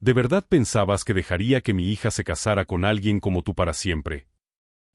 ¿De verdad pensabas que dejaría que mi hija se casara con alguien como tú para siempre?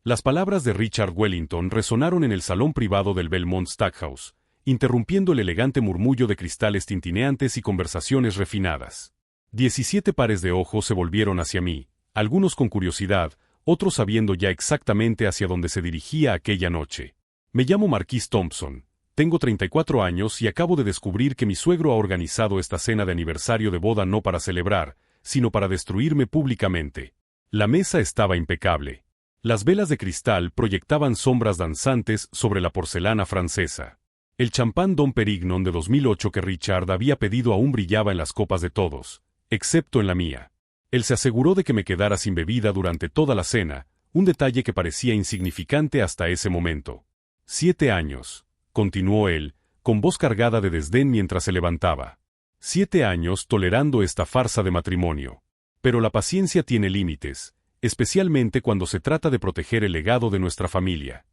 Las palabras de Richard Wellington resonaron en el salón privado del Belmont Stackhouse, interrumpiendo el elegante murmullo de cristales tintineantes y conversaciones refinadas. 17 pares de ojos se volvieron hacia mí, algunos con curiosidad, otros sabiendo ya exactamente hacia dónde se dirigía aquella noche. Me llamo Marquis Thompson, tengo 34 años y acabo de descubrir que mi suegro ha organizado esta cena de aniversario de boda no para celebrar, sino para destruirme públicamente. La mesa estaba impecable. Las velas de cristal proyectaban sombras danzantes sobre la porcelana francesa. El champán Dom Perignon de 2008 que Richard había pedido aún brillaba en las copas de todos, excepto en la mía. Él se aseguró de que me quedara sin bebida durante toda la cena, un detalle que parecía insignificante hasta ese momento. 7 años, continuó él, con voz cargada de desdén mientras se levantaba. 7 años tolerando esta farsa de matrimonio. Pero la paciencia tiene límites, especialmente cuando se trata de proteger el legado de nuestra familia.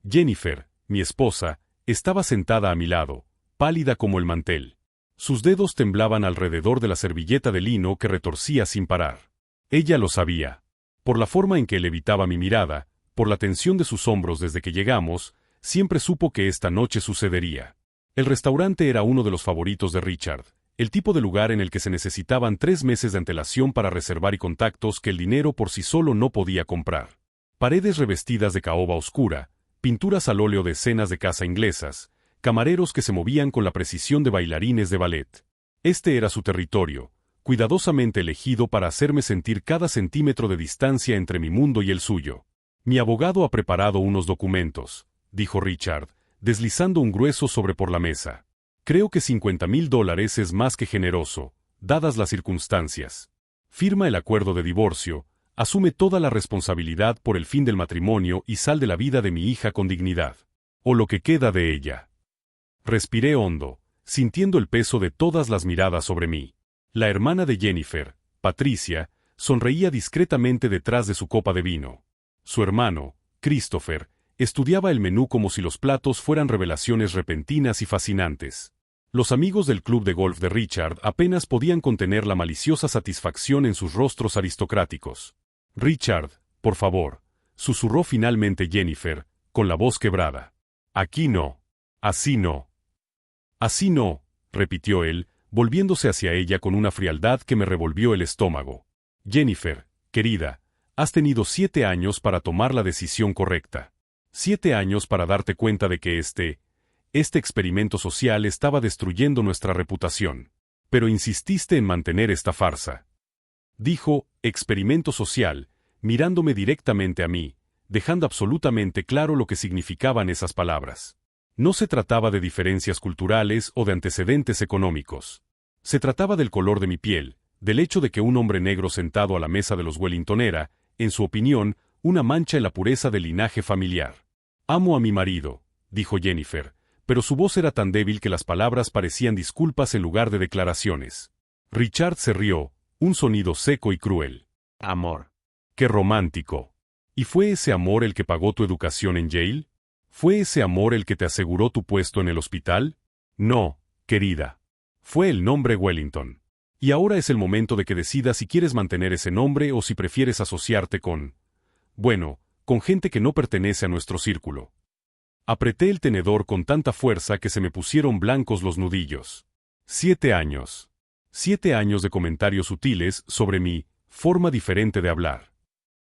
Jennifer, mi esposa, estaba sentada a mi lado, pálida como el mantel. Sus dedos temblaban alrededor de la servilleta de lino que retorcía sin parar. Ella lo sabía. Por la forma en que él evitaba mi mirada, por la tensión de sus hombros desde que llegamos, siempre supo que esta noche sucedería. El restaurante era uno de los favoritos de Richard, el tipo de lugar en el que se necesitaban 3 meses de antelación para reservar y contactos que el dinero por sí solo no podía comprar. Paredes revestidas de caoba oscura, pinturas al óleo de escenas de casa inglesas, camareros que se movían con la precisión de bailarines de ballet. Este era su territorio, cuidadosamente elegido para hacerme sentir cada centímetro de distancia entre mi mundo y el suyo. Mi abogado ha preparado unos documentos, dijo Richard, deslizando un grueso sobre por la mesa. Creo que $50,000 es más que generoso, dadas las circunstancias. Firma el acuerdo de divorcio, asume toda la responsabilidad por el fin del matrimonio y sal de la vida de mi hija con dignidad. O lo que queda de ella. Respiré hondo, sintiendo el peso de todas las miradas sobre mí. La hermana de Jennifer, Patricia, sonreía discretamente detrás de su copa de vino. Su hermano, Christopher, estudiaba el menú como si los platos fueran revelaciones repentinas y fascinantes. Los amigos del club de golf de Richard apenas podían contener la maliciosa satisfacción en sus rostros aristocráticos. «Richard, por favor», susurró finalmente Jennifer, con la voz quebrada. «Aquí no. Así no». «Así no», repitió él, volviéndose hacia ella con una frialdad que me revolvió el estómago. «Jennifer, querida, has tenido 7 años para tomar la decisión correcta. 7 años para darte cuenta de que este experimento social estaba destruyendo nuestra reputación. Pero insististe en mantener esta farsa». Dijo, experimento social, mirándome directamente a mí, dejando absolutamente claro lo que significaban esas palabras. No se trataba de diferencias culturales o de antecedentes económicos. Se trataba del color de mi piel, del hecho de que un hombre negro sentado a la mesa de los Wellington era, en su opinión, una mancha en la pureza del linaje familiar. «Amo a mi marido», dijo Jennifer, pero su voz era tan débil que las palabras parecían disculpas en lugar de declaraciones. Richard se rió, un sonido seco y cruel. «Amor. ¡Qué romántico! ¿Y fue ese amor el que pagó tu educación en Yale? ¿Fue ese amor el que te aseguró tu puesto en el hospital? No, querida. Fue el nombre Wellington. Y ahora es el momento de que decidas si quieres mantener ese nombre o si prefieres asociarte con gente que no pertenece a nuestro círculo». Apreté el tenedor con tanta fuerza que se me pusieron blancos los nudillos. 7 años. 7 años de comentarios sutiles sobre mi forma diferente de hablar.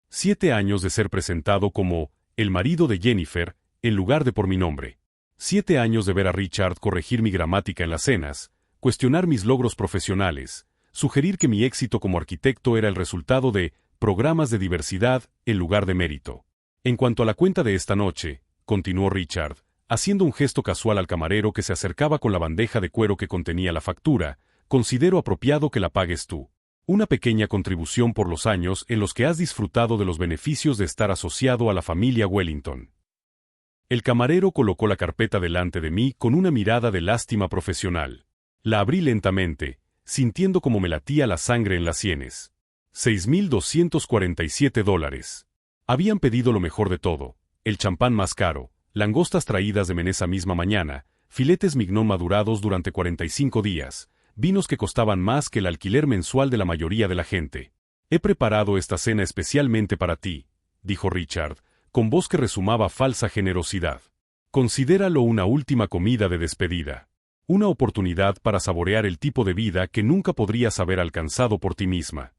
7 años de ser presentado como el marido de Jennifer, en lugar de por mi nombre. 7 años de ver a Richard corregir mi gramática en las cenas, cuestionar mis logros profesionales, sugerir que mi éxito como arquitecto era el resultado de programas de diversidad en lugar de mérito. En cuanto a la cuenta de esta noche, continuó Richard, haciendo un gesto casual al camarero que se acercaba con la bandeja de cuero que contenía la factura, considero apropiado que la pagues tú. Una pequeña contribución por los años en los que has disfrutado de los beneficios de estar asociado a la familia Wellington. El camarero colocó la carpeta delante de mí con una mirada de lástima profesional. La abrí lentamente, sintiendo como me latía la sangre en las sienes. $6,247. Habían pedido lo mejor de todo, el champán más caro, langostas traídas de Menés esa misma mañana, filetes mignon madurados durante 45 días, vinos que costaban más que el alquiler mensual de la mayoría de la gente. He preparado esta cena especialmente para ti, dijo Richard, con voz que resumaba falsa generosidad. Considéralo una última comida de despedida. Una oportunidad para saborear el tipo de vida que nunca podrías haber alcanzado por ti misma.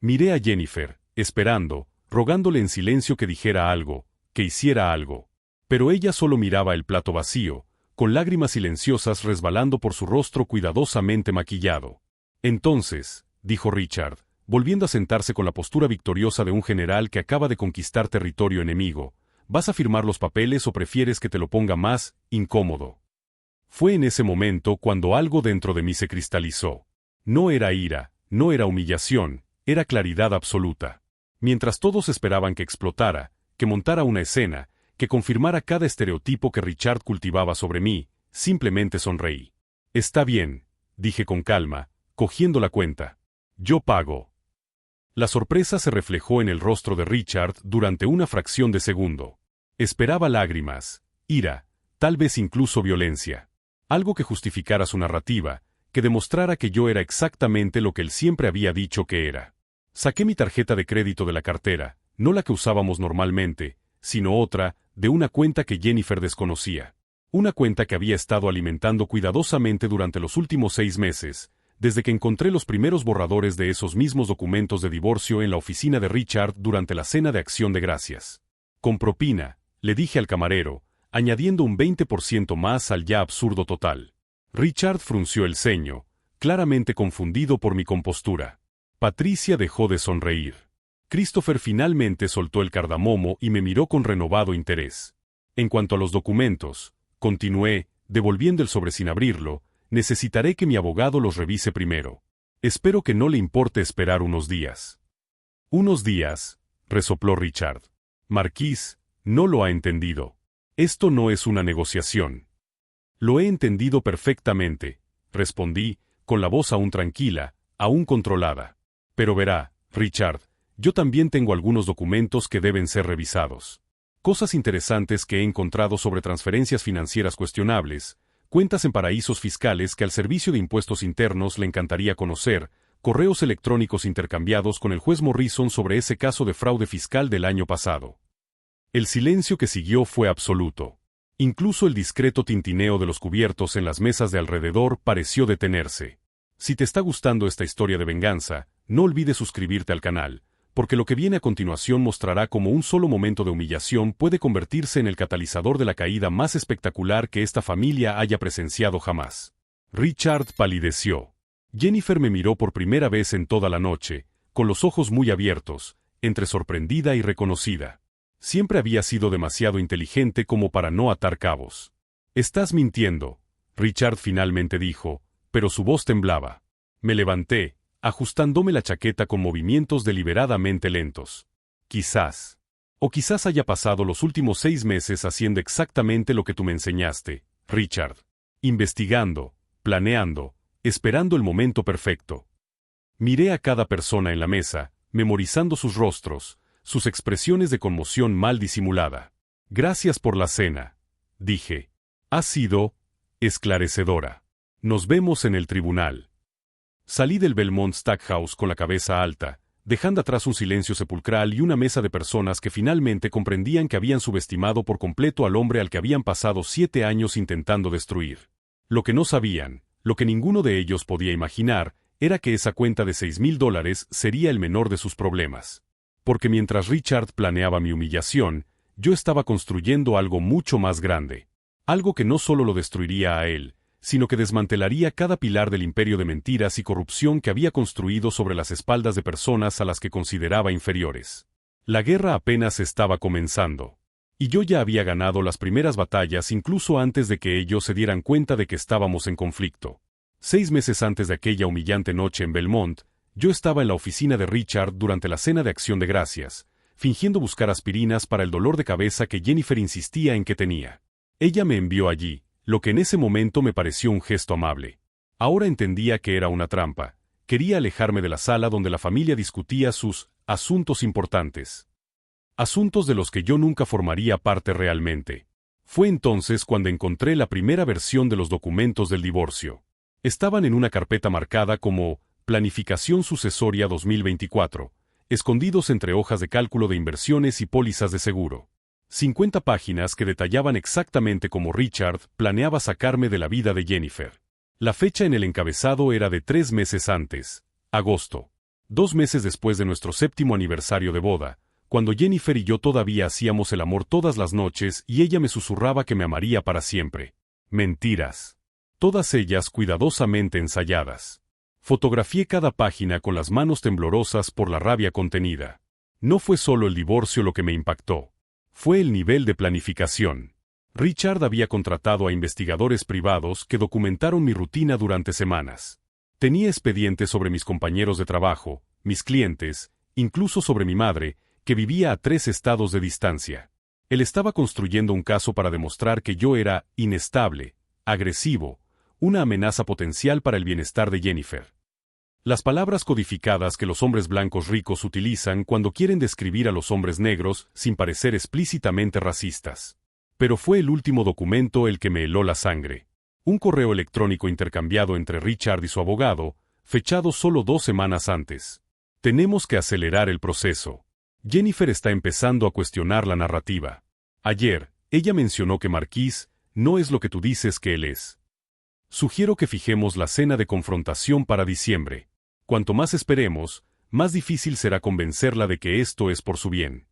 Miré a Jennifer, esperando, rogándole en silencio que dijera algo, que hiciera algo. Pero ella solo miraba el plato vacío, con lágrimas silenciosas resbalando por su rostro cuidadosamente maquillado. Entonces, dijo Richard, volviendo a sentarse con la postura victoriosa de un general que acaba de conquistar territorio enemigo, ¿vas a firmar los papeles o prefieres que te lo ponga más incómodo? Fue en ese momento cuando algo dentro de mí se cristalizó. No era ira, no era humillación, era claridad absoluta. Mientras todos esperaban que explotara, que montara una escena, que confirmara cada estereotipo que Richard cultivaba sobre mí, simplemente sonreí. Está bien, dije con calma, cogiendo la cuenta. Yo pago. La sorpresa se reflejó en el rostro de Richard durante una fracción de segundo. Esperaba lágrimas, ira, tal vez incluso violencia. Algo que justificara su narrativa, que demostrara que yo era exactamente lo que él siempre había dicho que era. Saqué mi tarjeta de crédito de la cartera, no la que usábamos normalmente, sino otra, de una cuenta que Jennifer desconocía. Una cuenta que había estado alimentando cuidadosamente durante los últimos 6 meses, desde que encontré los primeros borradores de esos mismos documentos de divorcio en la oficina de Richard durante la cena de Acción de Gracias. Con propina, le dije al camarero, añadiendo un 20% más al ya absurdo total. Richard frunció el ceño, claramente confundido por mi compostura. Patricia dejó de sonreír. Christopher finalmente soltó el cardamomo y me miró con renovado interés. En cuanto a los documentos, continué, devolviendo el sobre sin abrirlo, necesitaré que mi abogado los revise primero. Espero que no le importe esperar unos días. Unos días, resopló Richard. Marquis, no lo ha entendido. Esto no es una negociación. Lo he entendido perfectamente, respondí, con la voz aún tranquila, aún controlada. Pero verá, Richard, yo también tengo algunos documentos que deben ser revisados. Cosas interesantes que he encontrado sobre transferencias financieras cuestionables, cuentas en paraísos fiscales que al Servicio de Impuestos Internos le encantaría conocer, correos electrónicos intercambiados con el juez Morrison sobre ese caso de fraude fiscal del año pasado. El silencio que siguió fue absoluto. Incluso el discreto tintineo de los cubiertos en las mesas de alrededor pareció detenerse. Si te está gustando esta historia de venganza, no olvides suscribirte al canal, porque lo que viene a continuación mostrará cómo un solo momento de humillación puede convertirse en el catalizador de la caída más espectacular que esta familia haya presenciado jamás. Richard palideció. Jennifer me miró por primera vez en toda la noche, con los ojos muy abiertos, entre sorprendida y reconocida. Siempre había sido demasiado inteligente como para no atar cabos. Estás mintiendo, Richard finalmente dijo, pero su voz temblaba. Me levanté, ajustándome la chaqueta con movimientos deliberadamente lentos. Quizás. O quizás haya pasado los últimos 6 meses haciendo exactamente lo que tú me enseñaste, Richard. Investigando, planeando, esperando el momento perfecto. Miré a cada persona en la mesa, memorizando sus rostros, sus expresiones de conmoción mal disimulada. Gracias por la cena, dije. Ha sido esclarecedora. Nos vemos en el tribunal. Salí del Belmont Stackhouse con la cabeza alta, dejando atrás un silencio sepulcral y una mesa de personas que finalmente comprendían que habían subestimado por completo al hombre al que habían pasado 7 años intentando destruir. Lo que no sabían, lo que ninguno de ellos podía imaginar, era que esa cuenta de $6,000 sería el menor de sus problemas. Porque mientras Richard planeaba mi humillación, yo estaba construyendo algo mucho más grande. Algo que no solo lo destruiría a él, sino que desmantelaría cada pilar del imperio de mentiras y corrupción que había construido sobre las espaldas de personas a las que consideraba inferiores. La guerra apenas estaba comenzando. Y yo ya había ganado las primeras batallas incluso antes de que ellos se dieran cuenta de que estábamos en conflicto. 6 meses antes de aquella humillante noche en Belmont, yo estaba en la oficina de Richard durante la cena de Acción de Gracias, fingiendo buscar aspirinas para el dolor de cabeza que Jennifer insistía en que tenía. Ella me envió allí, lo que en ese momento me pareció un gesto amable. Ahora entendía que era una trampa. Quería alejarme de la sala donde la familia discutía sus asuntos importantes. Asuntos de los que yo nunca formaría parte realmente. Fue entonces cuando encontré la primera versión de los documentos del divorcio. Estaban en una carpeta marcada como Planificación Sucesoria 2024, escondidos entre hojas de cálculo de inversiones y pólizas de seguro. 50 páginas que detallaban exactamente cómo Richard planeaba sacarme de la vida de Jennifer. La fecha en el encabezado era de 3 meses antes, agosto. 2 meses después de nuestro 7º aniversario de boda, cuando Jennifer y yo todavía hacíamos el amor todas las noches y ella me susurraba que me amaría para siempre. Mentiras. Todas ellas cuidadosamente ensayadas. Fotografié cada página con las manos temblorosas por la rabia contenida. No fue solo el divorcio lo que me impactó. Fue el nivel de planificación. Richard había contratado a investigadores privados que documentaron mi rutina durante semanas. Tenía expedientes sobre mis compañeros de trabajo, mis clientes, incluso sobre mi madre, que vivía a 3 estados de distancia. Él estaba construyendo un caso para demostrar que yo era inestable, agresivo, una amenaza potencial para el bienestar de Jennifer. Las palabras codificadas que los hombres blancos ricos utilizan cuando quieren describir a los hombres negros sin parecer explícitamente racistas. Pero fue el último documento el que me heló la sangre. Un correo electrónico intercambiado entre Richard y su abogado, fechado solo 2 semanas antes. Tenemos que acelerar el proceso. Jennifer está empezando a cuestionar la narrativa. Ayer, ella mencionó que Marquis no es lo que tú dices que él es. Sugiero que fijemos la cena de confrontación para diciembre. Cuanto más esperemos, más difícil será convencerla de que esto es por su bien.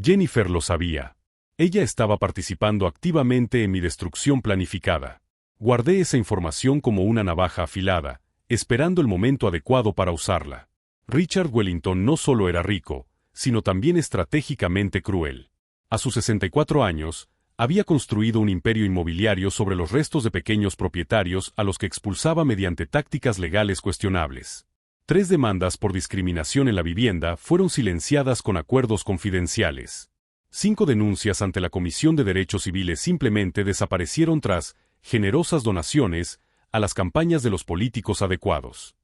Jennifer lo sabía. Ella estaba participando activamente en mi destrucción planificada. Guardé esa información como una navaja afilada, esperando el momento adecuado para usarla. Richard Wellington no solo era rico, sino también estratégicamente cruel. A sus 64 años, había construido un imperio inmobiliario sobre los restos de pequeños propietarios a los que expulsaba mediante tácticas legales cuestionables. 3 demandas por discriminación en la vivienda fueron silenciadas con acuerdos confidenciales. 5 denuncias ante la Comisión de Derechos Civiles simplemente desaparecieron tras generosas donaciones a las campañas de los políticos adecuados.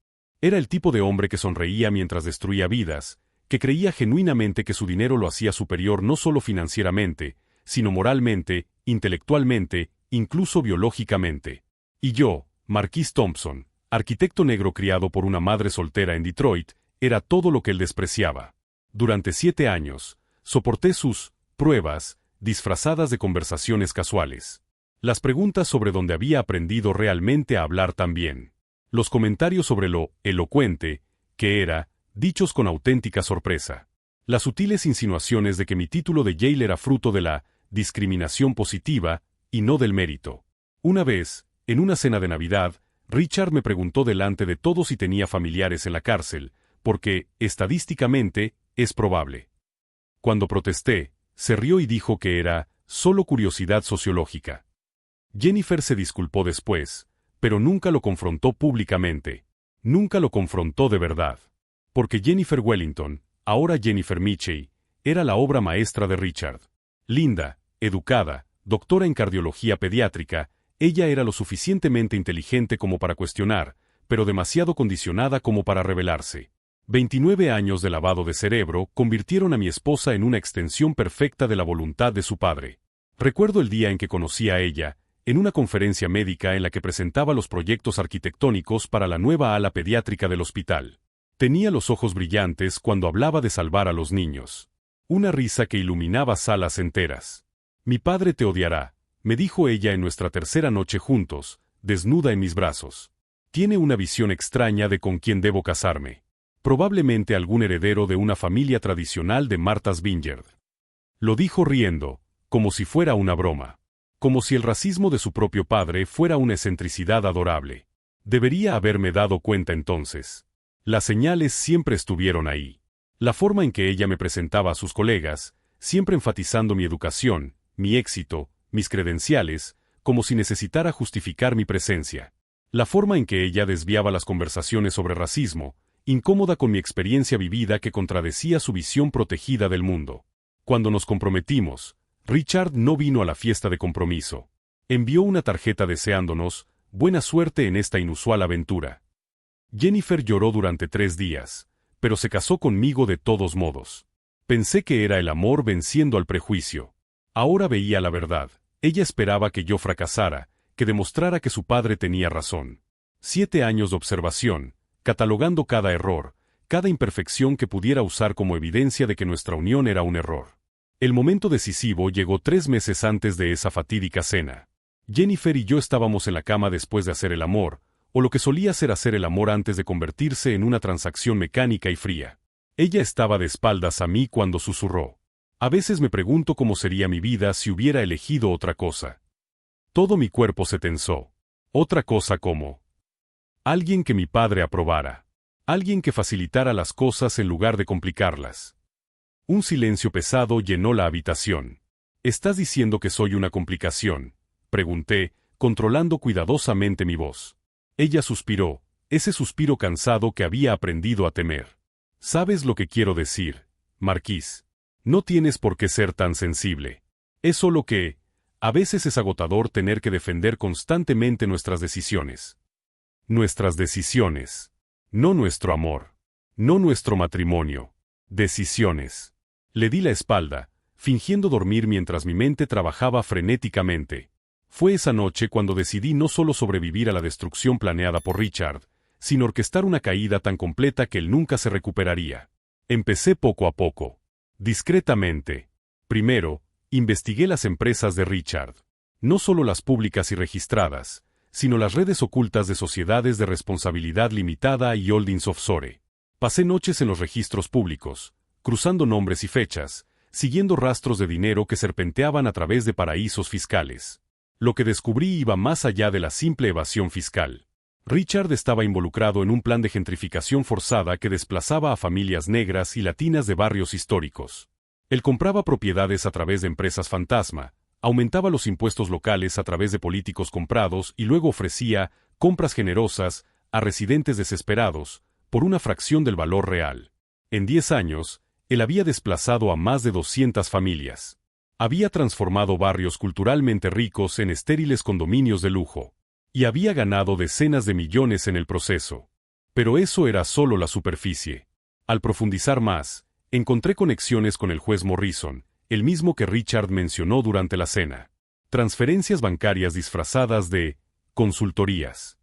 Era el tipo de hombre que sonreía mientras destruía vidas, que creía genuinamente que su dinero lo hacía superior no solo financieramente, sino moralmente, intelectualmente, incluso biológicamente. Y yo, Marquis Thompson, arquitecto negro criado por una madre soltera en Detroit, era todo lo que él despreciaba. Durante 7 años, soporté sus pruebas, disfrazadas de conversaciones casuales. Las preguntas sobre dónde había aprendido realmente a hablar también. Los comentarios sobre lo elocuente, que era, dichos con auténtica sorpresa. Las sutiles insinuaciones de que mi título de Yale era fruto de la discriminación positiva, y no del mérito. Una vez, en una cena de Navidad, Richard me preguntó delante de todos si tenía familiares en la cárcel, porque, estadísticamente, es probable. Cuando protesté, se rió y dijo que era solo curiosidad sociológica. Jennifer se disculpó después, pero nunca lo confrontó públicamente. Nunca lo confrontó de verdad. Porque Jennifer Wellington, ahora Jennifer Mitchell, era la obra maestra de Richard. Linda, educada, doctora en cardiología pediátrica, ella era lo suficientemente inteligente como para cuestionar, pero demasiado condicionada como para rebelarse. 29 años de lavado de cerebro convirtieron a mi esposa en una extensión perfecta de la voluntad de su padre. Recuerdo el día en que conocí a ella, en una conferencia médica en la que presentaba los proyectos arquitectónicos para la nueva ala pediátrica del hospital. Tenía los ojos brillantes cuando hablaba de salvar a los niños. Una risa que iluminaba salas enteras. Mi padre te odiará, me dijo ella en nuestra tercera noche juntos, desnuda en mis brazos. Tiene una visión extraña de con quién debo casarme. Probablemente algún heredero de una familia tradicional de Martha's Vineyard. Lo dijo riendo, como si fuera una broma. Como si el racismo de su propio padre fuera una excentricidad adorable. Debería haberme dado cuenta entonces. Las señales siempre estuvieron ahí. La forma en que ella me presentaba a sus colegas, siempre enfatizando mi educación, mi éxito, mis credenciales, como si necesitara justificar mi presencia. La forma en que ella desviaba las conversaciones sobre racismo, incómoda con mi experiencia vivida que contradecía su visión protegida del mundo. Cuando nos comprometimos, Richard no vino a la fiesta de compromiso. Envió una tarjeta deseándonos buena suerte en esta inusual aventura. Jennifer lloró durante 3 días, pero se casó conmigo de todos modos. Pensé que era el amor venciendo al prejuicio. Ahora veía la verdad. Ella esperaba que yo fracasara, que demostrara que su padre tenía razón. 7 años de observación, catalogando cada error, cada imperfección que pudiera usar como evidencia de que nuestra unión era un error. El momento decisivo llegó 3 meses antes de esa fatídica cena. Jennifer y yo estábamos en la cama después de hacer el amor, o lo que solía ser hacer el amor antes de convertirse en una transacción mecánica y fría. Ella estaba de espaldas a mí cuando susurró. A veces me pregunto cómo sería mi vida si hubiera elegido otra cosa. Todo mi cuerpo se tensó. Otra cosa como alguien que mi padre aprobara. Alguien que facilitara las cosas en lugar de complicarlas. Un silencio pesado llenó la habitación. ¿Estás diciendo que soy una complicación?, pregunté, controlando cuidadosamente mi voz. Ella suspiró, ese suspiro cansado que había aprendido a temer. ¿Sabes lo que quiero decir, Marquis? No tienes por qué ser tan sensible. Es solo que, a veces es agotador tener que defender constantemente nuestras decisiones. Nuestras decisiones. No nuestro amor. No nuestro matrimonio. Decisiones. Le di la espalda, fingiendo dormir mientras mi mente trabajaba frenéticamente. Fue esa noche cuando decidí no solo sobrevivir a la destrucción planeada por Richard, sino orquestar una caída tan completa que él nunca se recuperaría. Empecé poco a poco. Discretamente. Primero, investigué las empresas de Richard. No solo las públicas y registradas, sino las redes ocultas de sociedades de responsabilidad limitada y holdings offshore. Pasé noches en los registros públicos, cruzando nombres y fechas, siguiendo rastros de dinero que serpenteaban a través de paraísos fiscales. Lo que descubrí iba más allá de la simple evasión fiscal. Richard estaba involucrado en un plan de gentrificación forzada que desplazaba a familias negras y latinas de barrios históricos. Él compraba propiedades a través de empresas fantasma, aumentaba los impuestos locales a través de políticos comprados y luego ofrecía compras generosas a residentes desesperados por una fracción del valor real. En 10 años, él había desplazado a más de 200 familias. Había transformado barrios culturalmente ricos en estériles condominios de lujo. Y había ganado decenas de millones en el proceso. Pero eso era solo la superficie. Al profundizar más, encontré conexiones con el juez Morrison, el mismo que Richard mencionó durante la cena. Transferencias bancarias disfrazadas de consultorías.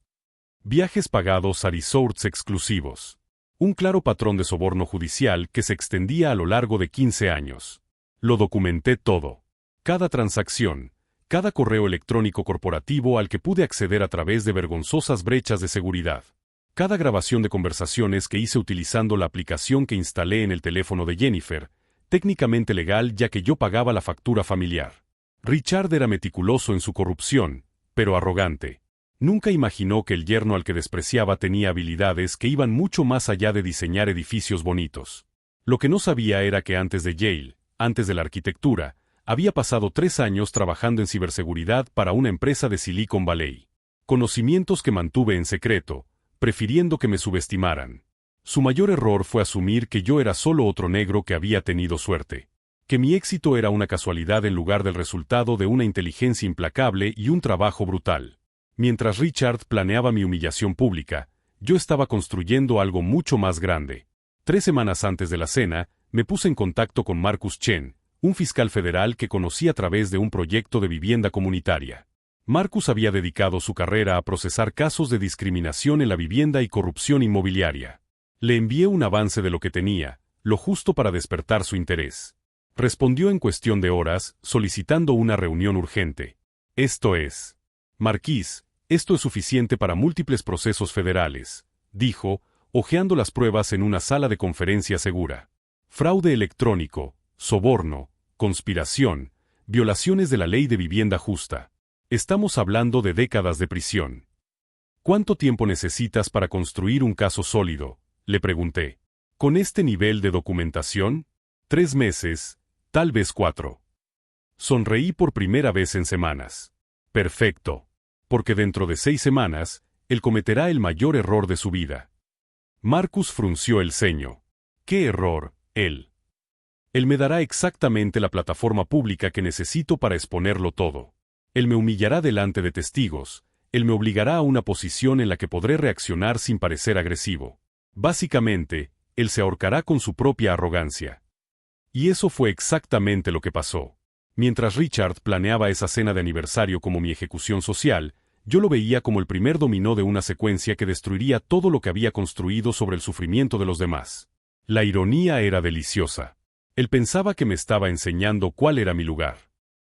Viajes pagados a resorts exclusivos. Un claro patrón de soborno judicial que se extendía a lo largo de 15 años. Lo documenté todo. Cada transacción, cada correo electrónico corporativo al que pude acceder a través de vergonzosas brechas de seguridad. Cada grabación de conversaciones que hice utilizando la aplicación que instalé en el teléfono de Jennifer, técnicamente legal ya que yo pagaba la factura familiar. Richard era meticuloso en su corrupción, pero arrogante. Nunca imaginó que el yerno al que despreciaba tenía habilidades que iban mucho más allá de diseñar edificios bonitos. Lo que no sabía era que antes de Yale, antes de la arquitectura, había pasado 3 años trabajando en ciberseguridad para una empresa de Silicon Valley. Conocimientos que mantuve en secreto, prefiriendo que me subestimaran. Su mayor error fue asumir que yo era solo otro negro que había tenido suerte. Que mi éxito era una casualidad en lugar del resultado de una inteligencia implacable y un trabajo brutal. Mientras Richard planeaba mi humillación pública, yo estaba construyendo algo mucho más grande. 3 semanas antes de la cena, me puse en contacto con Marcus Chen, un fiscal federal que conocí a través de un proyecto de vivienda comunitaria. Marcus había dedicado su carrera a procesar casos de discriminación en la vivienda y corrupción inmobiliaria. Le envié un avance de lo que tenía, lo justo para despertar su interés. Respondió en cuestión de horas, solicitando una reunión urgente. Esto es. Marquis, esto es suficiente para múltiples procesos federales, dijo, hojeando las pruebas en una sala de conferencia segura. Fraude electrónico, soborno, conspiración, violaciones de la ley de vivienda justa. Estamos hablando de décadas de prisión. ¿Cuánto tiempo necesitas para construir un caso sólido?, le pregunté. ¿Con este nivel de documentación? 3 meses, tal vez 4. Sonreí por primera vez en semanas. Perfecto. Porque dentro de 6 semanas, él cometerá el mayor error de su vida. Marcus frunció el ceño. ¿Qué error, él? Él me dará exactamente la plataforma pública que necesito para exponerlo todo. Él me humillará delante de testigos, él me obligará a una posición en la que podré reaccionar sin parecer agresivo. Básicamente, él se ahorcará con su propia arrogancia. Y eso fue exactamente lo que pasó. Mientras Richard planeaba esa cena de aniversario como mi ejecución social, Yo lo veía como el primer dominó de una secuencia que destruiría todo lo que había construido sobre el sufrimiento de los demás. La ironía era deliciosa. Él pensaba que me estaba enseñando cuál era mi lugar.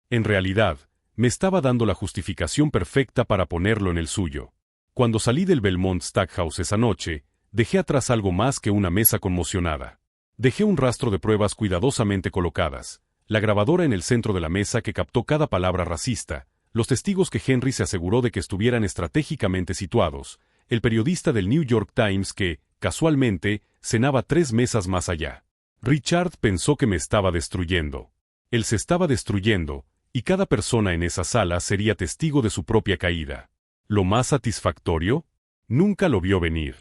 En realidad, me estaba dando la justificación perfecta para ponerlo en el suyo. Cuando salí del Belmont Stackhouse esa noche, dejé atrás algo más que una mesa conmocionada. Dejé un rastro de pruebas cuidadosamente colocadas, la grabadora en el centro de la mesa que captó cada palabra racista, los testigos que Henry se aseguró de que estuvieran estratégicamente situados, el periodista del New York Times que, casualmente, cenaba 3 mesas más allá. Richard pensó que me estaba destruyendo. Él se estaba destruyendo, y cada persona en esa sala sería testigo de su propia caída. ¿Lo más satisfactorio? Nunca lo vio venir.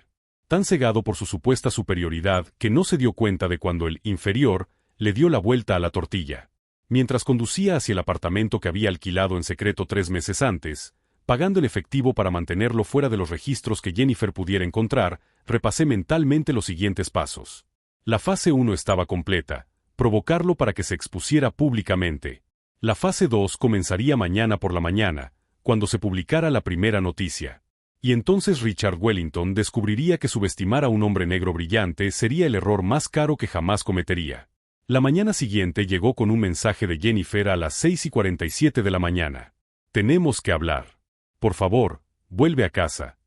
Tan cegado por su supuesta superioridad que no se dio cuenta de cuando el inferior le dio la vuelta a la tortilla. Mientras conducía hacia el apartamento que había alquilado en secreto 3 meses antes, pagando en efectivo para mantenerlo fuera de los registros que Jennifer pudiera encontrar, repasé mentalmente los siguientes pasos. La fase 1 estaba completa, provocarlo para que se expusiera públicamente. La fase 2 comenzaría mañana por la mañana, cuando se publicara la primera noticia. Y entonces Richard Wellington descubriría que subestimar a un hombre negro brillante sería el error más caro que jamás cometería. La mañana siguiente llegó con un mensaje de Jennifer a las 6:47 de la mañana. Tenemos que hablar. Por favor, vuelve a casa.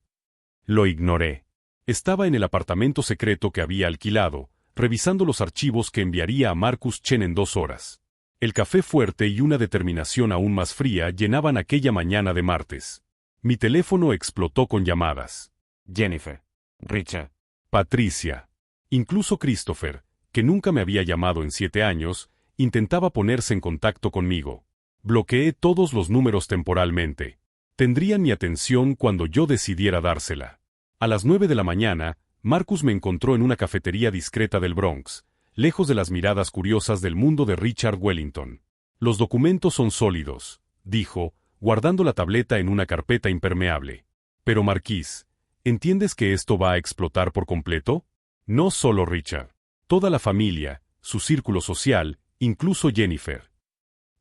Lo ignoré. Estaba en el apartamento secreto que había alquilado, revisando los archivos que enviaría a Marcus Chen en 2 horas. El café fuerte y una determinación aún más fría llenaban aquella mañana de martes. Mi teléfono explotó con llamadas. Jennifer. Richard. Patricia. Incluso Christopher, que nunca me había llamado en 7 años, intentaba ponerse en contacto conmigo. Bloqueé todos los números temporalmente. Tendrían mi atención cuando yo decidiera dársela. A las 9 de la mañana, Marcus me encontró en una cafetería discreta del Bronx, lejos de las miradas curiosas del mundo de Richard Wellington. Los documentos son sólidos, dijo, guardando la tableta en una carpeta impermeable. Pero Marquis, ¿entiendes que esto va a explotar por completo? No solo Richard. Toda la familia, su círculo social, incluso Jennifer.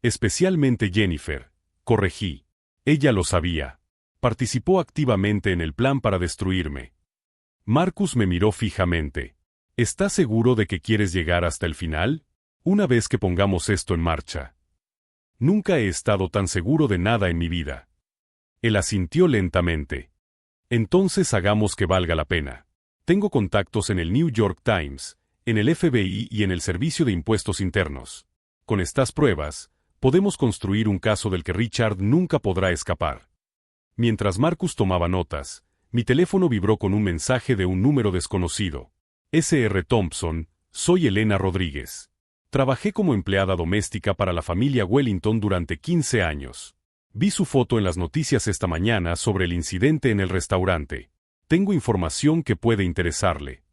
Especialmente Jennifer, corregí. Ella lo sabía. Participó activamente en el plan para destruirme. Marcus me miró fijamente. ¿Estás seguro de que quieres llegar hasta el final? Una vez que pongamos esto en marcha. Nunca he estado tan seguro de nada en mi vida. Él asintió lentamente. Entonces hagamos que valga la pena. Tengo contactos en el New York Times, en el FBI y en el Servicio de Impuestos Internos. Con estas pruebas, podemos construir un caso del que Richard nunca podrá escapar. Mientras Marcus tomaba notas, mi teléfono vibró con un mensaje de un número desconocido. S.R. Thompson, soy Elena Rodríguez. Trabajé como empleada doméstica para la familia Wellington durante 15 años. Vi su foto en las noticias esta mañana sobre el incidente en el restaurante. Tengo información que puede interesarle.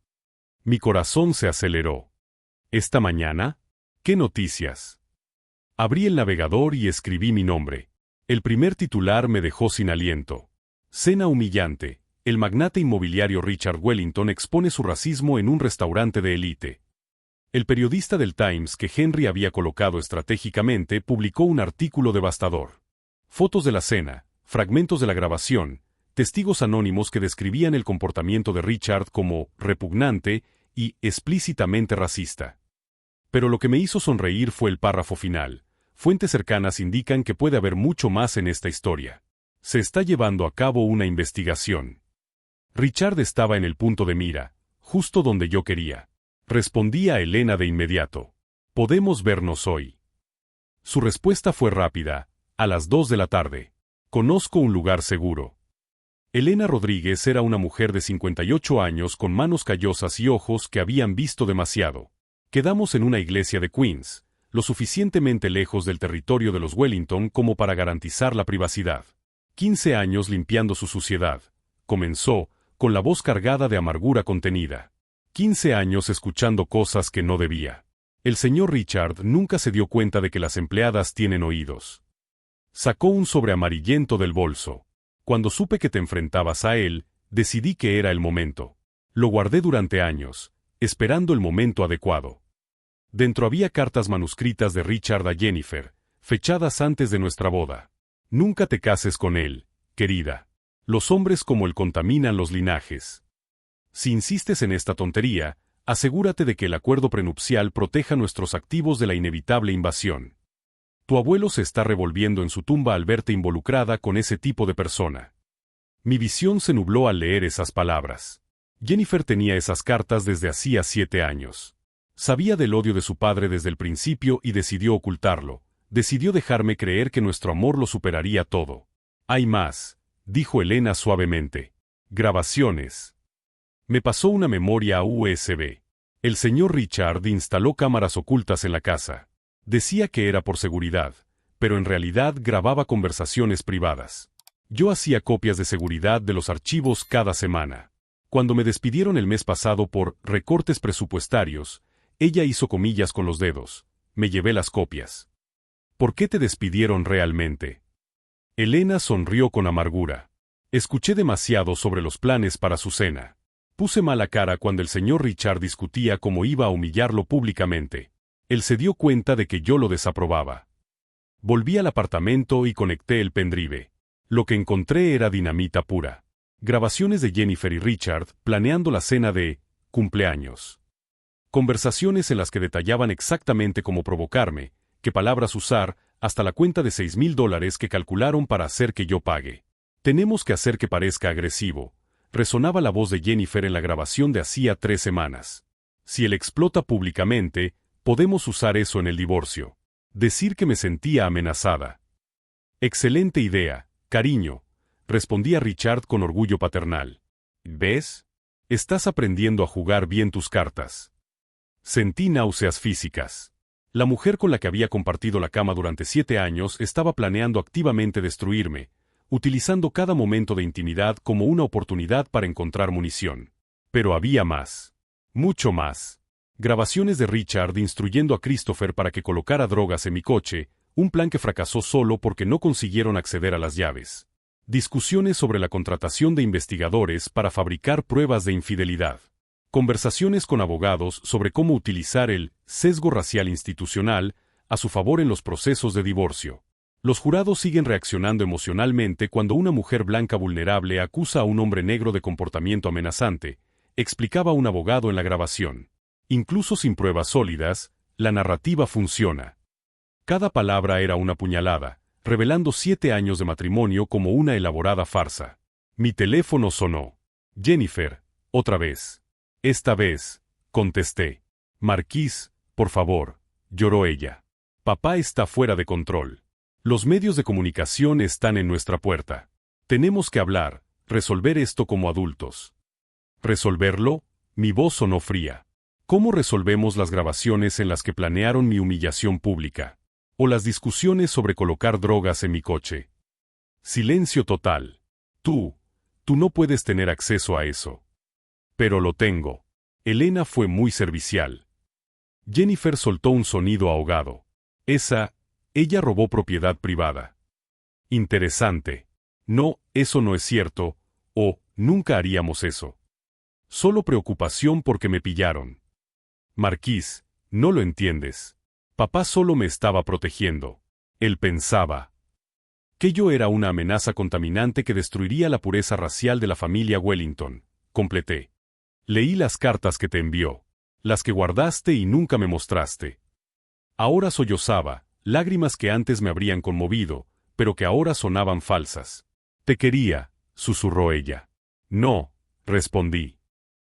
Mi corazón se aceleró. ¿Esta mañana? ¿Qué noticias? Abrí el navegador y escribí mi nombre. El primer titular me dejó sin aliento. Cena humillante. El magnate inmobiliario Richard Wellington expone su racismo en un restaurante de élite. El periodista del Times que Henry había colocado estratégicamente publicó un artículo devastador. Fotos de la cena, fragmentos de la grabación, testigos anónimos que describían el comportamiento de Richard como repugnante y explícitamente racista. Pero lo que me hizo sonreír fue el párrafo final. Fuentes cercanas indican que puede haber mucho más en esta historia. Se está llevando a cabo una investigación. Richard estaba en el punto de mira, justo donde yo quería. Respondí a Elena de inmediato. ¿Podemos vernos hoy? Su respuesta fue rápida, a las 2 de la tarde. Conozco un lugar seguro. Elena Rodríguez era una mujer de 58 años con manos callosas y ojos que habían visto demasiado. Quedamos en una iglesia de Queens, lo suficientemente lejos del territorio de los Wellington como para garantizar la privacidad. 15 años limpiando su suciedad. Comenzó, con la voz cargada de amargura contenida. 15 años escuchando cosas que no debía. El señor Richard nunca se dio cuenta de que las empleadas tienen oídos. Sacó un sobre amarillento del bolso. Cuando supe que te enfrentabas a él, decidí que era el momento. Lo guardé durante años, esperando el momento adecuado. Dentro había cartas manuscritas de Richard a Jennifer, fechadas antes de nuestra boda. Nunca te cases con él, querida. Los hombres como él contaminan los linajes. Si insistes en esta tontería, asegúrate de que el acuerdo prenupcial proteja nuestros activos de la inevitable invasión. Tu abuelo se está revolviendo en su tumba al verte involucrada con ese tipo de persona. Mi visión se nubló al leer esas palabras. Jennifer tenía esas cartas desde hacía 7 años. Sabía del odio de su padre desde el principio y decidió ocultarlo. Decidió dejarme creer que nuestro amor lo superaría todo. Hay más, dijo Elena suavemente. Grabaciones. Me pasó una memoria USB. El señor Richard instaló cámaras ocultas en la casa. Decía que era por seguridad, pero en realidad grababa conversaciones privadas. Yo hacía copias de seguridad de los archivos cada semana. Cuando me despidieron el mes pasado por recortes presupuestarios, ella hizo comillas con los dedos. Me llevé las copias. ¿Por qué te despidieron realmente? Elena sonrió con amargura. Escuché demasiado sobre los planes para su cena. Puse mala cara cuando el señor Richard discutía cómo iba a humillarlo públicamente. Él se dio cuenta de que yo lo desaprobaba. Volví al apartamento y conecté el pendrive. Lo que encontré era dinamita pura. Grabaciones de Jennifer y Richard planeando la cena de cumpleaños. Conversaciones en las que detallaban exactamente cómo provocarme, qué palabras usar, hasta la cuenta de $6,000 que calcularon para hacer que yo pague. Tenemos que hacer que parezca agresivo. Resonaba la voz de Jennifer en la grabación de hacía 3 semanas. Si él explota públicamente, podemos usar eso en el divorcio. Decir que me sentía amenazada. Excelente idea, cariño, respondía Richard con orgullo paternal. ¿Ves? Estás aprendiendo a jugar bien tus cartas. Sentí náuseas físicas. La mujer con la que había compartido la cama durante 7 años estaba planeando activamente destruirme, utilizando cada momento de intimidad como una oportunidad para encontrar munición. Pero había más. Mucho más. Grabaciones de Richard instruyendo a Christopher para que colocara drogas en mi coche, un plan que fracasó solo porque no consiguieron acceder a las llaves. Discusiones sobre la contratación de investigadores para fabricar pruebas de infidelidad. Conversaciones con abogados sobre cómo utilizar el sesgo racial institucional a su favor en los procesos de divorcio. Los jurados siguen reaccionando emocionalmente cuando una mujer blanca vulnerable acusa a un hombre negro de comportamiento amenazante, explicaba un abogado en la grabación. Incluso sin pruebas sólidas, la narrativa funciona. Cada palabra era una puñalada, revelando 7 años de matrimonio como una elaborada farsa. Mi teléfono sonó. Jennifer, otra vez. Esta vez, contesté. Marquis, por favor, lloró ella. Papá está fuera de control. Los medios de comunicación están en nuestra puerta. Tenemos que hablar, resolver esto como adultos. ¿Resolverlo? Mi voz sonó fría. ¿Cómo resolvemos las grabaciones en las que planearon mi humillación pública? ¿O las discusiones sobre colocar drogas en mi coche? Silencio total. Tú no puedes tener acceso a eso. Pero lo tengo. Elena fue muy servicial. Jennifer soltó un sonido ahogado. Ella robó propiedad privada. Interesante. No, eso no es cierto, o nunca haríamos eso. Solo preocupación porque me pillaron. Marquis, no lo entiendes. Papá solo me estaba protegiendo. Él pensaba que yo era una amenaza contaminante que destruiría la pureza racial de la familia Wellington. Completé. Leí las cartas que te envió, las que guardaste y nunca me mostraste. Ahora sollozaba, lágrimas que antes me habrían conmovido, pero que ahora sonaban falsas. Te quería, susurró ella. No, respondí.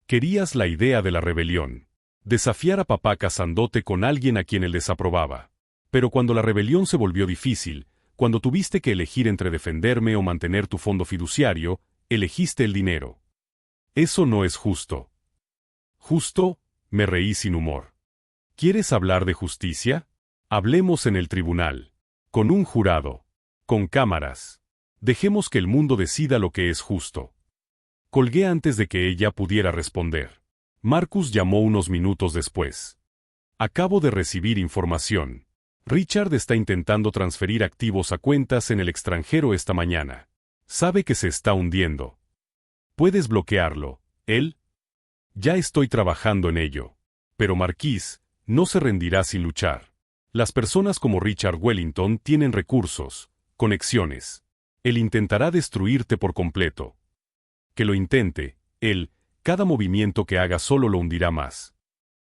Querías la idea de la rebelión. Desafiar a papá casándote con alguien a quien él desaprobaba. Pero cuando la rebelión se volvió difícil, cuando tuviste que elegir entre defenderme o mantener tu fondo fiduciario, elegiste el dinero. Eso no es justo. ¿Justo? Me reí sin humor. ¿Quieres hablar de justicia? Hablemos en el tribunal. Con un jurado. Con cámaras. Dejemos que el mundo decida lo que es justo. Colgué antes de que ella pudiera responder. Marcus llamó unos minutos después. Acabo de recibir información. Richard está intentando transferir activos a cuentas en el extranjero esta mañana. Sabe que se está hundiendo. ¿Puedes bloquearlo, él? Ya estoy trabajando en ello. Pero Marquis no se rendirá sin luchar. Las personas como Richard Wellington tienen recursos, conexiones. Él intentará destruirte por completo. Que lo intente, cada movimiento que haga solo lo hundirá más.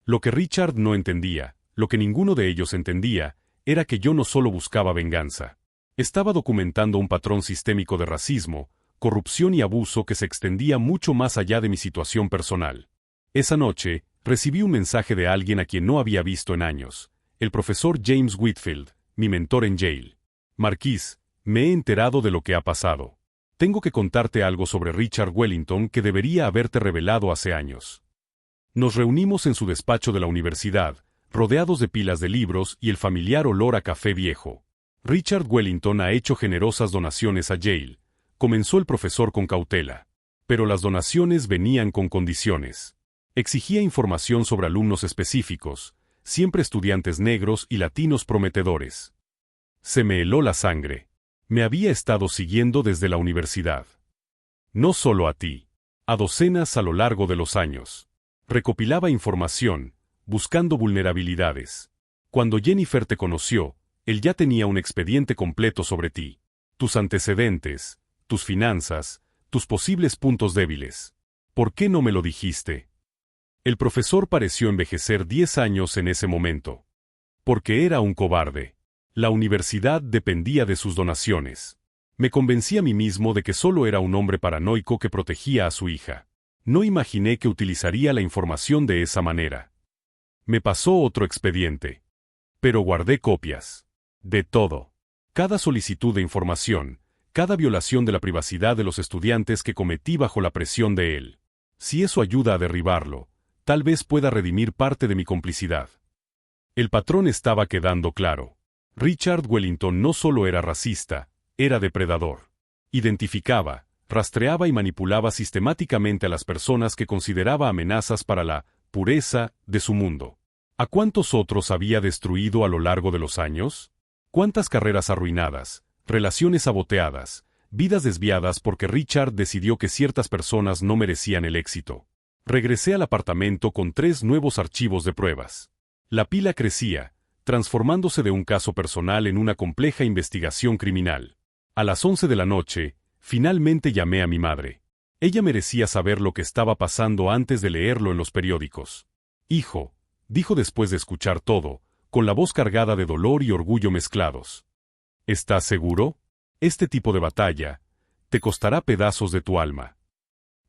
Lo que Richard no entendía, lo que ninguno de ellos entendía, era que yo no solo buscaba venganza. Estaba documentando un patrón sistémico de racismo, corrupción y abuso que se extendía mucho más allá de mi situación personal. Esa noche, recibí un mensaje de alguien a quien no había visto en años, el profesor James Whitfield, mi mentor en Yale. Marquis, me he enterado de lo que ha pasado. Tengo que contarte algo sobre Richard Wellington que debería haberte revelado hace años. Nos reunimos en su despacho de la universidad, rodeados de pilas de libros y el familiar olor a café viejo. Richard Wellington ha hecho generosas donaciones a Yale, comenzó el profesor con cautela. Pero las donaciones venían con condiciones. Exigía información sobre alumnos específicos, siempre estudiantes negros y latinos prometedores. Se me heló la sangre. Me había estado siguiendo desde la universidad. No solo a ti, a docenas a lo largo de los años. Recopilaba información, buscando vulnerabilidades. Cuando Jennifer te conoció, él ya tenía un expediente completo sobre ti. Tus antecedentes, tus finanzas, tus posibles puntos débiles. ¿Por qué no me lo dijiste? El profesor pareció envejecer 10 años en ese momento. Porque era un cobarde. La universidad dependía de sus donaciones. Me convencí a mí mismo de que solo era un hombre paranoico que protegía a su hija. No imaginé que utilizaría la información de esa manera. Me pasó otro expediente. Pero guardé copias. De todo. Cada solicitud de información, cada violación de la privacidad de los estudiantes que cometí bajo la presión de él. Si eso ayuda a derribarlo, tal vez pueda redimir parte de mi complicidad. El patrón estaba quedando claro. Richard Wellington no solo era racista, era depredador. Identificaba, rastreaba y manipulaba sistemáticamente a las personas que consideraba amenazas para la pureza de su mundo. ¿A cuántos otros había destruido a lo largo de los años? ¿Cuántas carreras arruinadas, relaciones saboteadas, vidas desviadas porque Richard decidió que ciertas personas no merecían el éxito? Regresé al apartamento con 3 nuevos archivos de pruebas. La pila crecía, transformándose de un caso personal en una compleja investigación criminal. A las 11 de la noche, finalmente llamé a mi madre. Ella merecía saber lo que estaba pasando antes de leerlo en los periódicos. Hijo, dijo después de escuchar todo, con la voz cargada de dolor y orgullo mezclados. ¿Estás seguro? Este tipo de batalla te costará pedazos de tu alma.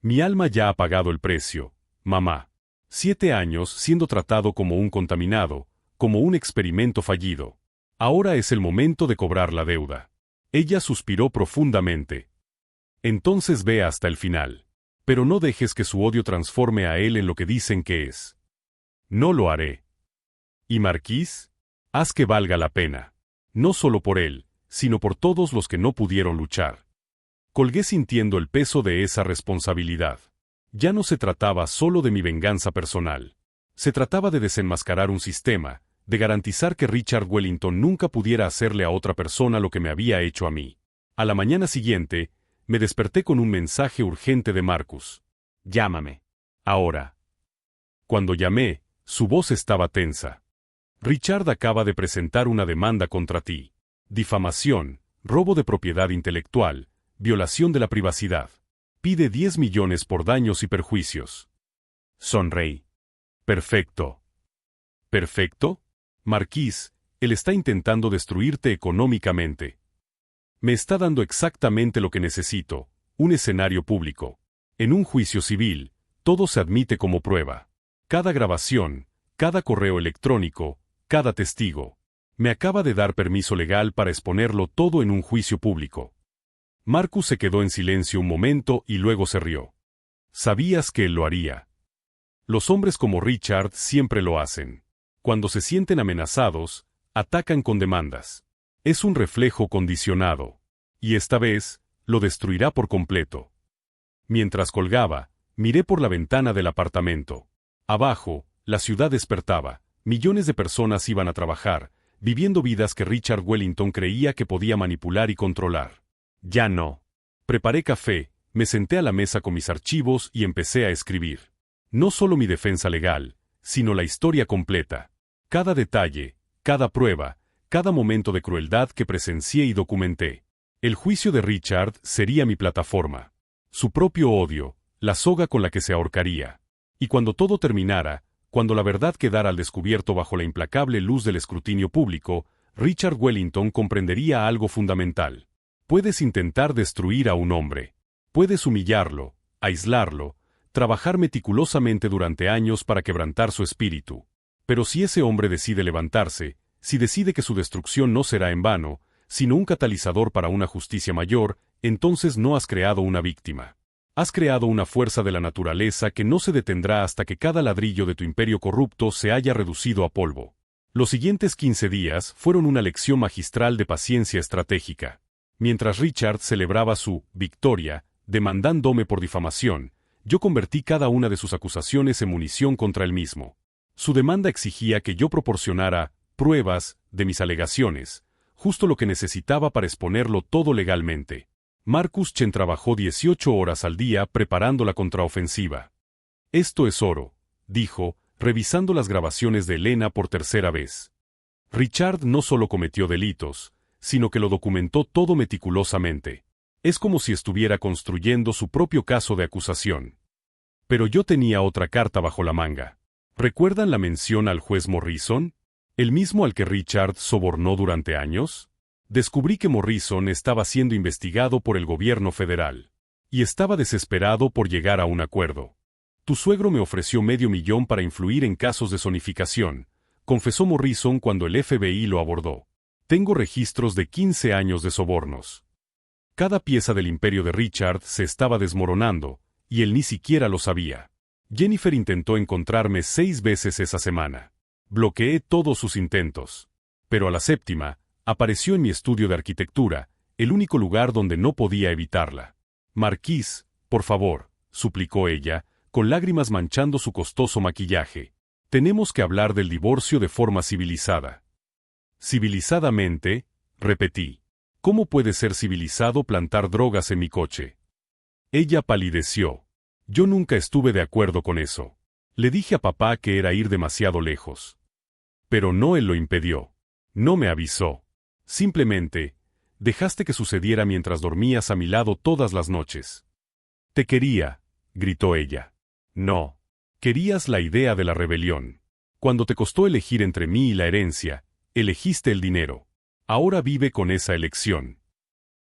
Mi alma ya ha pagado el precio, mamá. 7 años siendo tratado como un contaminado, como un experimento fallido. Ahora es el momento de cobrar la deuda. Ella suspiró profundamente. Entonces ve hasta el final. Pero no dejes que su odio transforme a él en lo que dicen que es. No lo haré. ¿Y Marquis? Haz que valga la pena. No solo por él, sino por todos los que no pudieron luchar. Colgué sintiendo el peso de esa responsabilidad. Ya no se trataba solo de mi venganza personal. Se trataba de desenmascarar un sistema, de garantizar que Richard Wellington nunca pudiera hacerle a otra persona lo que me había hecho a mí. A la mañana siguiente, me desperté con un mensaje urgente de Marcus. Llámame. Ahora. Cuando llamé, su voz estaba tensa. Richard acaba de presentar una demanda contra ti. Difamación, robo de propiedad intelectual, violación de la privacidad. Pide 10 millones por daños y perjuicios. Sonreí. Perfecto. ¿Perfecto? Marquis, él está intentando destruirte económicamente. Me está dando exactamente lo que necesito, un escenario público. En un juicio civil, todo se admite como prueba. Cada grabación, cada correo electrónico, cada testigo. Me acaba de dar permiso legal para exponerlo todo en un juicio público. Marcus se quedó en silencio un momento y luego se rió. Sabías que él lo haría. Los hombres como Richard siempre lo hacen. Cuando se sienten amenazados, atacan con demandas. Es un reflejo condicionado. Y esta vez, lo destruirá por completo. Mientras colgaba, miré por la ventana del apartamento. Abajo, la ciudad despertaba. Millones de personas iban a trabajar, viviendo vidas que Richard Wellington creía que podía manipular y controlar. Ya no. Preparé café, me senté a la mesa con mis archivos y empecé a escribir. No solo mi defensa legal, sino la historia completa. Cada detalle, cada prueba, cada momento de crueldad que presencié y documenté. El juicio de Richard sería mi plataforma. Su propio odio, la soga con la que se ahorcaría. Y cuando todo terminara, cuando la verdad quedara al descubierto bajo la implacable luz del escrutinio público, Richard Wellington comprendería algo fundamental. Puedes intentar destruir a un hombre. Puedes humillarlo, aislarlo, trabajar meticulosamente durante años para quebrantar su espíritu. Pero si ese hombre decide levantarse, si decide que su destrucción no será en vano, sino un catalizador para una justicia mayor, entonces no has creado una víctima. Has creado una fuerza de la naturaleza que no se detendrá hasta que cada ladrillo de tu imperio corrupto se haya reducido a polvo. Los siguientes 15 días fueron una lección magistral de paciencia estratégica. Mientras Richard celebraba su victoria, demandándome por difamación, yo convertí cada una de sus acusaciones en munición contra él mismo. Su demanda exigía que yo proporcionara pruebas de mis alegaciones, justo lo que necesitaba para exponerlo todo legalmente. Marcus Chen trabajó 18 horas al día preparando la contraofensiva. Esto es oro, dijo, revisando las grabaciones de Elena por tercera vez. Richard no solo cometió delitos, sino que lo documentó todo meticulosamente. Es como si estuviera construyendo su propio caso de acusación. Pero yo tenía otra carta bajo la manga. ¿Recuerdan la mención al juez Morrison? ¿El mismo al que Richard sobornó durante años? Descubrí que Morrison estaba siendo investigado por el gobierno federal. Y estaba desesperado por llegar a un acuerdo. Tu suegro me ofreció $500,000 para influir en casos de zonificación, confesó Morrison cuando el FBI lo abordó. Tengo registros de 15 años de sobornos. Cada pieza del imperio de Richard se estaba desmoronando, y él ni siquiera lo sabía. Jennifer intentó encontrarme 6 veces esa semana. Bloqueé todos sus intentos. Pero a la séptima, apareció en mi estudio de arquitectura, el único lugar donde no podía evitarla. Marquis, por favor, suplicó ella, con lágrimas manchando su costoso maquillaje. Tenemos que hablar del divorcio de forma civilizada. Civilizadamente, repetí. ¿Cómo puede ser civilizado plantar drogas en mi coche? Ella palideció. Yo nunca estuve de acuerdo con eso. Le dije a papá que era ir demasiado lejos. Pero no él lo impidió. No me avisó. Simplemente, dejaste que sucediera mientras dormías a mi lado todas las noches. Te quería, gritó ella. No. Querías la idea de la rebelión. Cuando te costó elegir entre mí y la herencia, elegiste el dinero. Ahora vive con esa elección.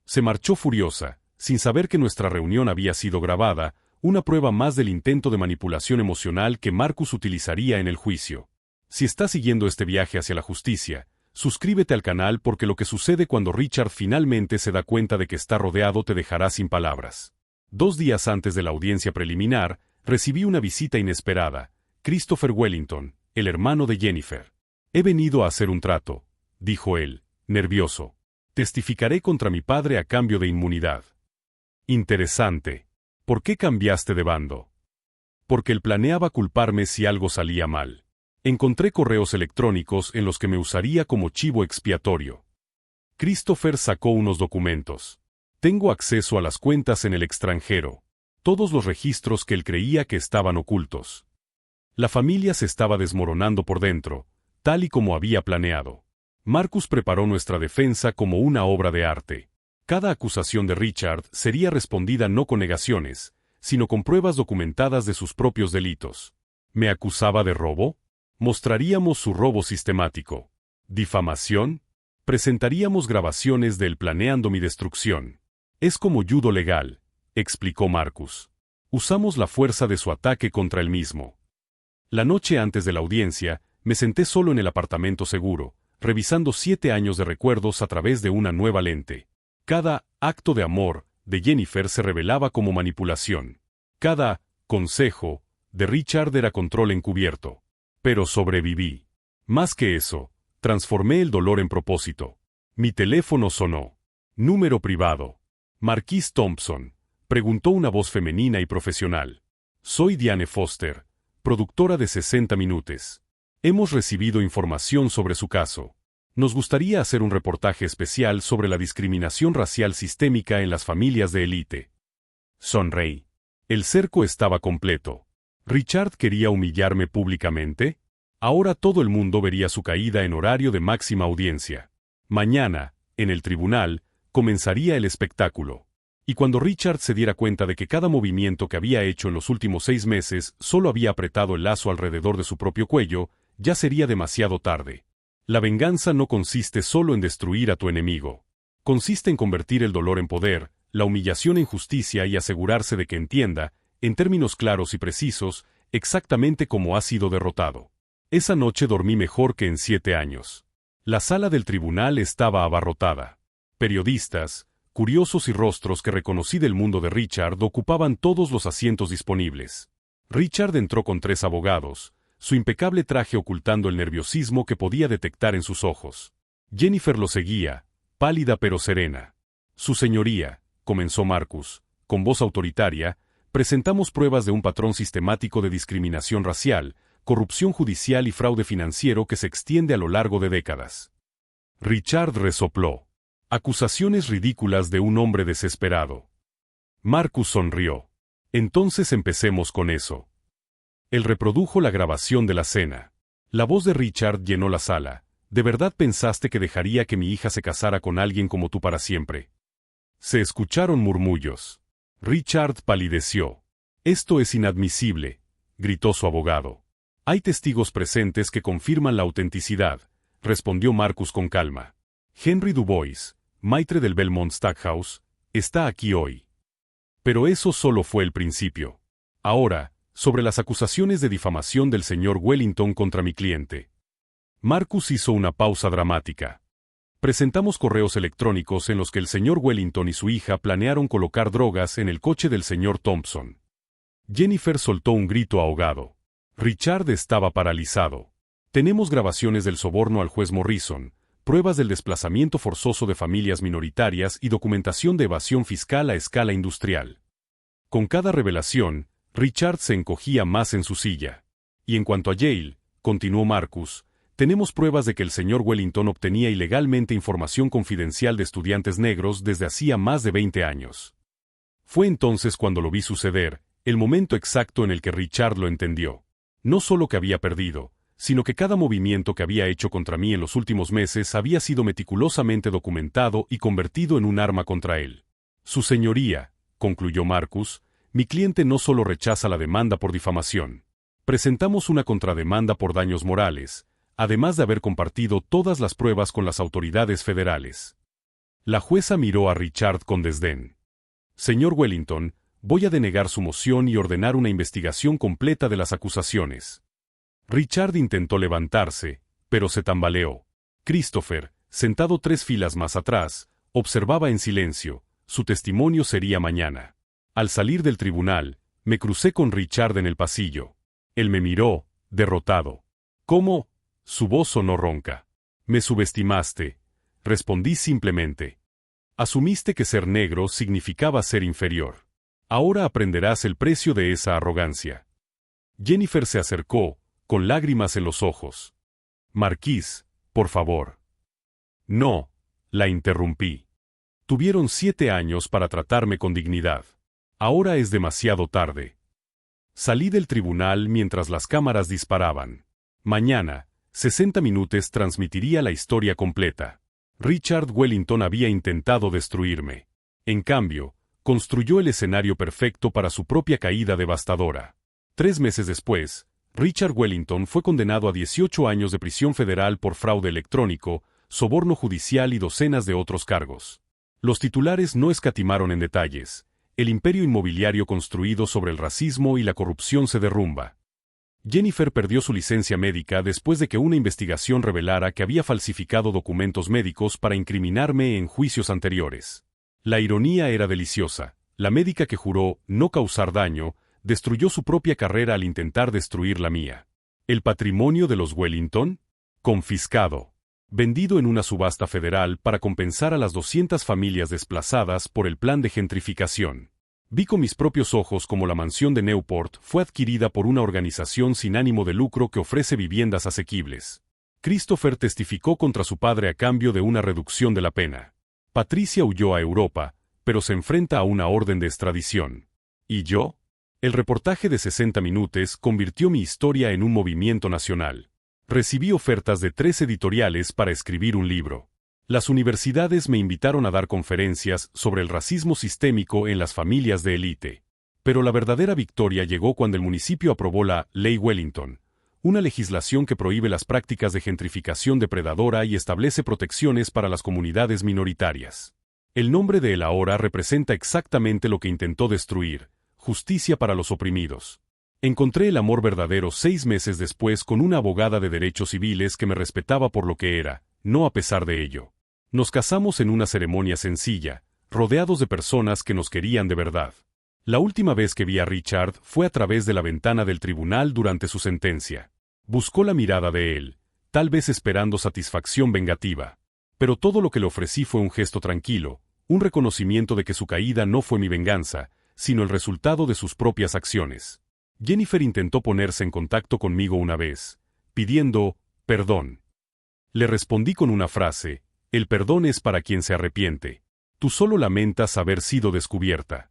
Se marchó furiosa, sin saber que nuestra reunión había sido grabada, una prueba más del intento de manipulación emocional que Marcus utilizaría en el juicio. Si estás siguiendo este viaje hacia la justicia, suscríbete al canal porque lo que sucede cuando Richard finalmente se da cuenta de que está rodeado te dejará sin palabras. 2 días antes de la audiencia preliminar, recibí una visita inesperada. Christopher Wellington, el hermano de Jennifer. He venido a hacer un trato, dijo él, nervioso. Testificaré contra mi padre a cambio de inmunidad. Interesante. ¿Por qué cambiaste de bando? Porque él planeaba culparme si algo salía mal. Encontré correos electrónicos en los que me usaría como chivo expiatorio. Christopher sacó unos documentos. Tengo acceso a las cuentas en el extranjero. Todos los registros que él creía que estaban ocultos. La familia se estaba desmoronando por dentro, tal y como había planeado. Marcus preparó nuestra defensa como una obra de arte. Cada acusación de Richard sería respondida no con negaciones, sino con pruebas documentadas de sus propios delitos. ¿Me acusaba de robo? Mostraríamos su robo sistemático. ¿Difamación? Presentaríamos grabaciones de él planeando mi destrucción. Es como judo legal, explicó Marcus. Usamos la fuerza de su ataque contra él mismo. La noche antes de la audiencia, me senté solo en el apartamento seguro, revisando 7 años de recuerdos a través de una nueva lente. Cada acto de amor de Jennifer se revelaba como manipulación. Cada consejo de Richard era control encubierto. Pero sobreviví. Más que eso, transformé el dolor en propósito. Mi teléfono sonó. Número privado. Marquis Thompson, preguntó una voz femenina y profesional. Soy Diane Foster, productora de 60 Minutos. Hemos recibido información sobre su caso. Nos gustaría hacer un reportaje especial sobre la discriminación racial sistémica en las familias de élite. Sonreí. El cerco estaba completo. ¿Richard quería humillarme públicamente? Ahora todo el mundo vería su caída en horario de máxima audiencia. Mañana, en el tribunal, comenzaría el espectáculo. Y cuando Richard se diera cuenta de que cada movimiento que había hecho en los últimos 6 meses solo había apretado el lazo alrededor de su propio cuello, ya sería demasiado tarde. La venganza no consiste solo en destruir a tu enemigo. Consiste en convertir el dolor en poder, la humillación en justicia y asegurarse de que entienda, en términos claros y precisos, exactamente cómo ha sido derrotado. Esa noche dormí mejor que en 7 años. La sala del tribunal estaba abarrotada. Periodistas, curiosos y rostros que reconocí del mundo de Richard ocupaban todos los asientos disponibles. Richard entró con 3 abogados, su impecable traje ocultando el nerviosismo que podía detectar en sus ojos. Jennifer lo seguía, pálida pero serena. Su señoría, comenzó Marcus, con voz autoritaria, presentamos pruebas de un patrón sistemático de discriminación racial, corrupción judicial y fraude financiero que se extiende a lo largo de décadas. Richard resopló. Acusaciones ridículas de un hombre desesperado. Marcus sonrió. Entonces empecemos con eso. Él reprodujo la grabación de la cena. La voz de Richard llenó la sala. ¿De verdad pensaste que dejaría que mi hija se casara con alguien como tú para siempre? Se escucharon murmullos. Richard palideció. Esto es inadmisible, gritó su abogado. Hay testigos presentes que confirman la autenticidad, respondió Marcus con calma. Henry Dubois, maitre del Belmont Stackhouse, está aquí hoy. Pero eso solo fue el principio. Ahora, sobre las acusaciones de difamación del señor Wellington contra mi cliente. Marcus hizo una pausa dramática. Presentamos correos electrónicos en los que el señor Wellington y su hija planearon colocar drogas en el coche del señor Thompson. Jennifer soltó un grito ahogado. Richard estaba paralizado. Tenemos grabaciones del soborno al juez Morrison, pruebas del desplazamiento forzoso de familias minoritarias y documentación de evasión fiscal a escala industrial. Con cada revelación, Richard se encogía más en su silla. Y en cuanto a Yale, continuó Marcus, tenemos pruebas de que el señor Wellington obtenía ilegalmente información confidencial de estudiantes negros desde hacía más de 20 años. Fue entonces cuando lo vi suceder, el momento exacto en el que Richard lo entendió. No solo que había perdido, sino que cada movimiento que había hecho contra mí en los últimos meses había sido meticulosamente documentado y convertido en un arma contra él. Su señoría, concluyó Marcus, mi cliente no solo rechaza la demanda por difamación. Presentamos una contrademanda por daños morales, además de haber compartido todas las pruebas con las autoridades federales. La jueza miró a Richard con desdén. Señor Wellington, voy a denegar su moción y ordenar una investigación completa de las acusaciones. Richard intentó levantarse, pero se tambaleó. Christopher, sentado 3 filas más atrás, observaba en silencio. Su testimonio sería mañana. Al salir del tribunal, me crucé con Richard en el pasillo. Él me miró, derrotado. ¿Cómo? Su voz sonó ronca. Me subestimaste. Respondí simplemente. Asumiste que ser negro significaba ser inferior. Ahora aprenderás el precio de esa arrogancia. Jennifer se acercó, con lágrimas en los ojos. Marquis, por favor. No, la interrumpí. Tuvieron 7 años para tratarme con dignidad. Ahora es demasiado tarde. Salí del tribunal mientras las cámaras disparaban. Mañana, 60 Minutos transmitiría la historia completa. Richard Wellington había intentado destruirme. En cambio, construyó el escenario perfecto para su propia caída devastadora. 3 meses después, Richard Wellington fue condenado a 18 años de prisión federal por fraude electrónico, soborno judicial y docenas de otros cargos. Los titulares no escatimaron en detalles. El imperio inmobiliario construido sobre el racismo y la corrupción se derrumba. Jennifer perdió su licencia médica después de que una investigación revelara que había falsificado documentos médicos para incriminarme en juicios anteriores. La ironía era deliciosa. La médica que juró no causar daño, destruyó su propia carrera al intentar destruir la mía. ¿El patrimonio de los Wellington? Confiscado. Vendido en una subasta federal para compensar a las 200 familias desplazadas por el plan de gentrificación. Vi con mis propios ojos cómo la mansión de Newport fue adquirida por una organización sin ánimo de lucro que ofrece viviendas asequibles. Christopher testificó contra su padre a cambio de una reducción de la pena. Patricia huyó a Europa, pero se enfrenta a una orden de extradición. ¿Y yo? El reportaje de 60 Minutos convirtió mi historia en un movimiento nacional. Recibí ofertas de 3 editoriales para escribir un libro. Las universidades me invitaron a dar conferencias sobre el racismo sistémico en las familias de élite. Pero la verdadera victoria llegó cuando el municipio aprobó la Ley Wellington, una legislación que prohíbe las prácticas de gentrificación depredadora y establece protecciones para las comunidades minoritarias. El nombre de él ahora representa exactamente lo que intentó destruir: justicia para los oprimidos. Encontré el amor verdadero 6 meses después con una abogada de derechos civiles que me respetaba por lo que era, no a pesar de ello. Nos casamos en una ceremonia sencilla, rodeados de personas que nos querían de verdad. La última vez que vi a Richard fue a través de la ventana del tribunal durante su sentencia. Buscó la mirada de él, tal vez esperando satisfacción vengativa. Pero todo lo que le ofrecí fue un gesto tranquilo, un reconocimiento de que su caída no fue mi venganza, sino el resultado de sus propias acciones. Jennifer intentó ponerse en contacto conmigo una vez, pidiendo perdón. Le respondí con una frase: el perdón es para quien se arrepiente. Tú solo lamentas haber sido descubierta.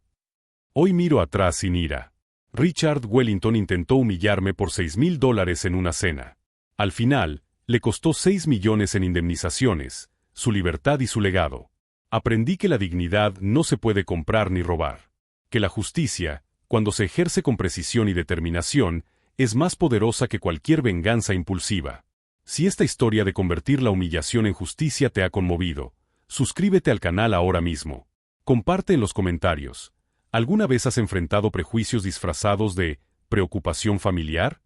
Hoy miro atrás sin ira. Richard Wellington intentó humillarme por $6,000 en una cena. Al final, le costó 6 millones en indemnizaciones, su libertad y su legado. Aprendí que la dignidad no se puede comprar ni robar. Que la justicia, cuando se ejerce con precisión y determinación, es más poderosa que cualquier venganza impulsiva. Si esta historia de convertir la humillación en justicia te ha conmovido, suscríbete al canal ahora mismo. Comparte en los comentarios. ¿Alguna vez has enfrentado prejuicios disfrazados de preocupación familiar?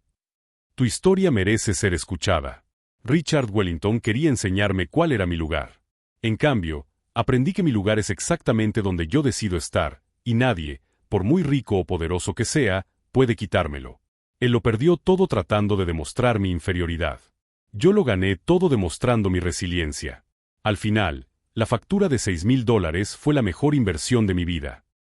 Tu historia merece ser escuchada. Richard Wellington quería enseñarme cuál era mi lugar. En cambio, aprendí que mi lugar es exactamente donde yo decido estar, y nadie, por muy rico o poderoso que sea, puede quitármelo. Él lo perdió todo tratando de demostrar mi inferioridad. Yo lo gané todo demostrando mi resiliencia. Al final, la factura de $6,000 fue la mejor inversión de mi vida.